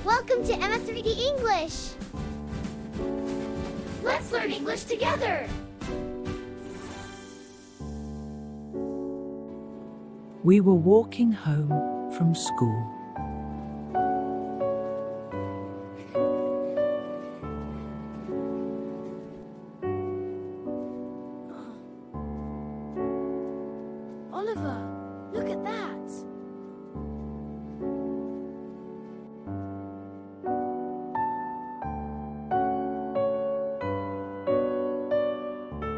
Welcome to Emma 3D English! Let's learn English together! We were walking home from school. Oliver, look at that!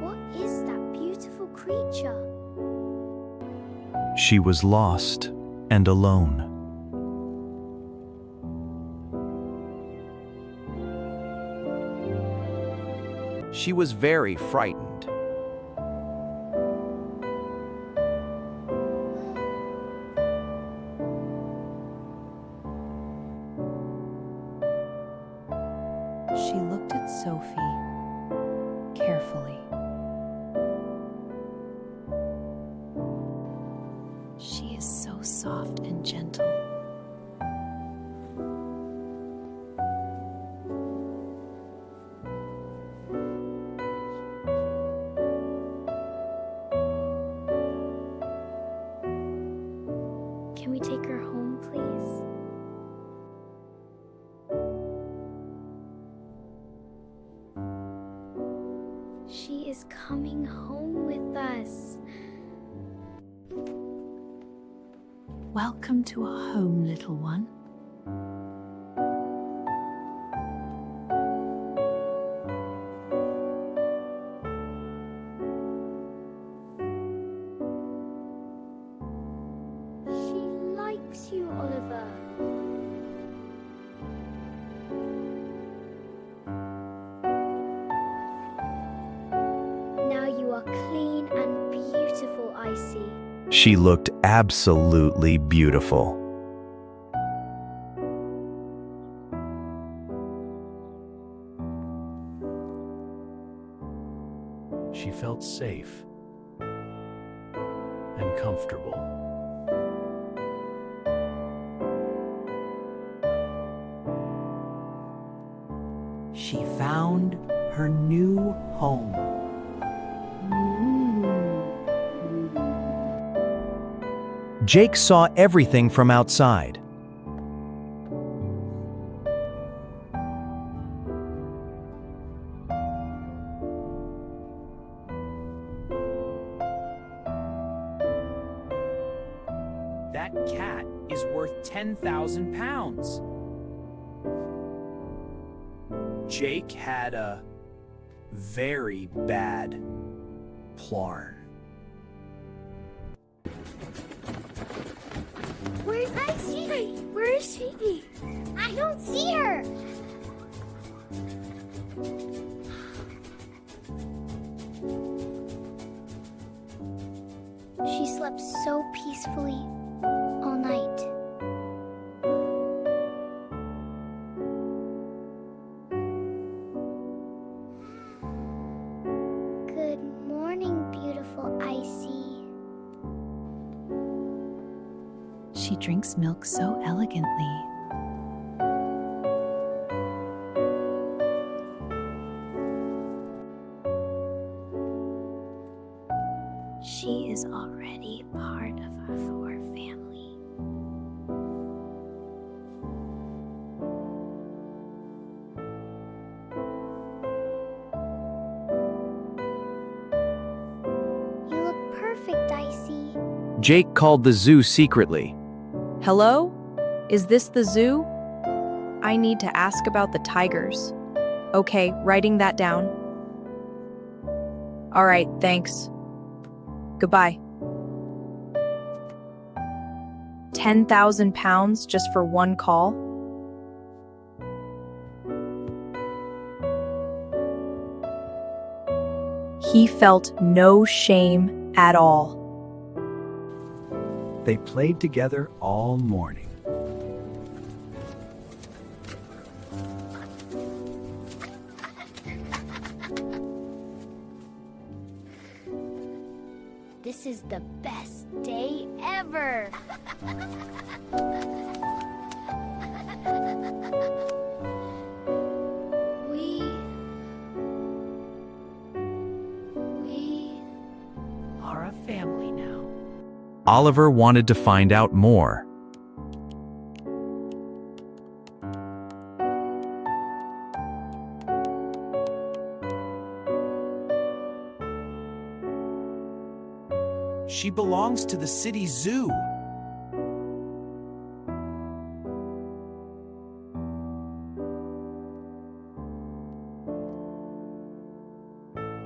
What is that beautiful creature? She was lost and alone. She was very frightened. She looked at Sophie carefully. She is so soft and gentle. Can we take her home, please? She is coming home with us. Welcome to our home, little one. She likes you, Oliver. Now you are clean and beautiful, Icy. She looked absolutely beautiful. She felt safe and comfortable. She found her new home. Jake saw everything from outside. That cat is worth 10,000 pounds. Jake had a very bad plarn. Where's Icy? Where is she? I don't see her. She slept so peacefully all night. Good morning, beautiful Icy. She drinks milk so elegantly. She is already part of our family. You look perfect, Icy. Jake called the zoo secretly. Hello? Is this the zoo? I need to ask about the tigers. Okay, writing that down. All right, thanks. Goodbye. 10,000 pounds just for one call? He felt no shame at all. They played together all morning. This is the best day ever. Oliver wanted to find out more. She belongs to the city zoo.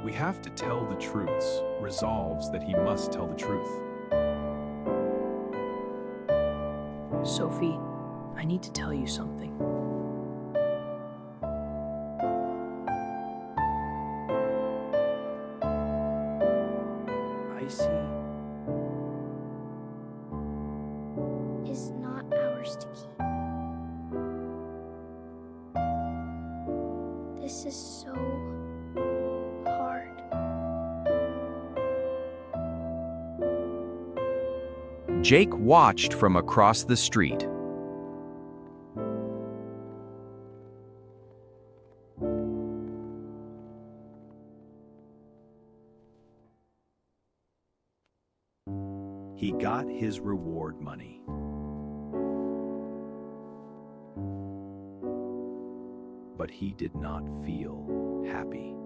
We have to tell the truths resolves that he must tell the truth. Sophie, I need to tell you something. Icy Is not ours to keep. This is so hard. Jake watched from across the street. He got his reward money. But he did not feel happy.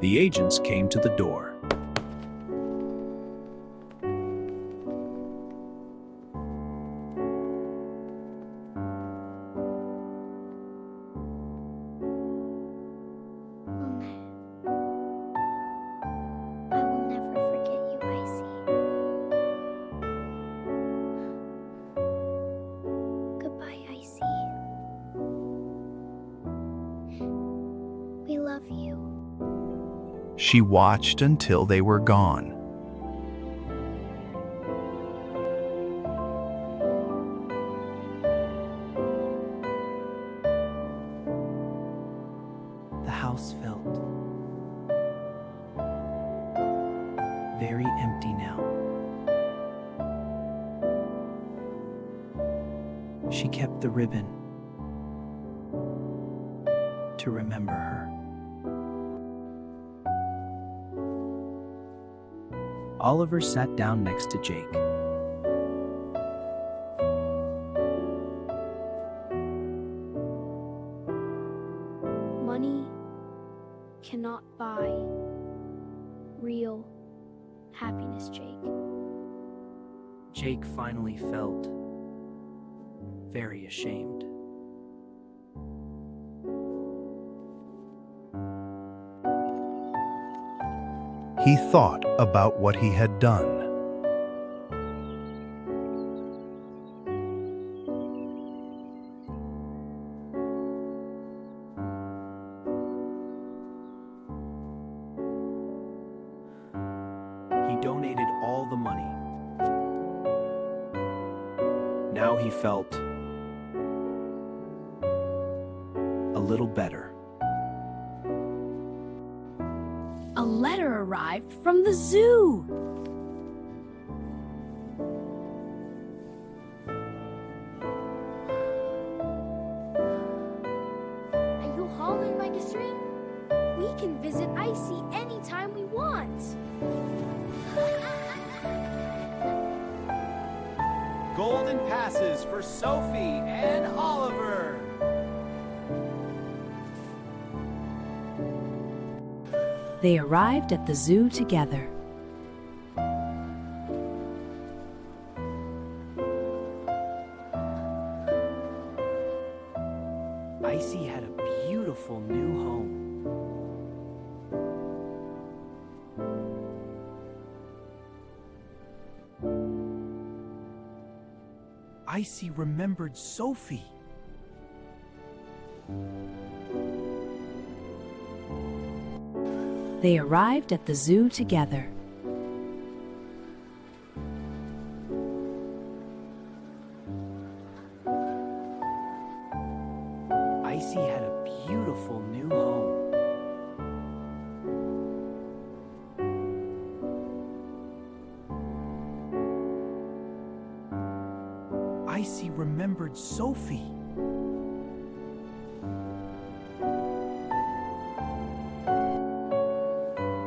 The agents came to the door. I will never forget you, Icy. Goodbye, Icy. We love you. She watched until they were gone. The house felt very empty now. She kept the ribbon to remember her. Oliver sat down next to Jake. Money cannot buy real happiness, Jake. Jake finally felt very ashamed. He thought about what he had done. He donated all the money. Now he felt a little better. A letter arrived from the zoo. Are you hauling like a string? We can visit Icy anytime we want. Golden passes for Sophie and Oliver. They arrived at the zoo together. Icy had a beautiful new home. Icy remembered Sophie. They arrived at the zoo together. Icy had a beautiful new home. Icy remembered Sophie.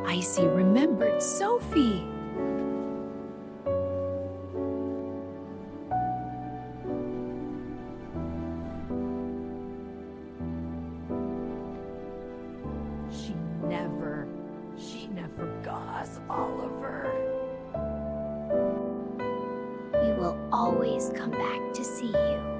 Icy remembered Sophie. She never goes, Oliver. We will always come back to see you.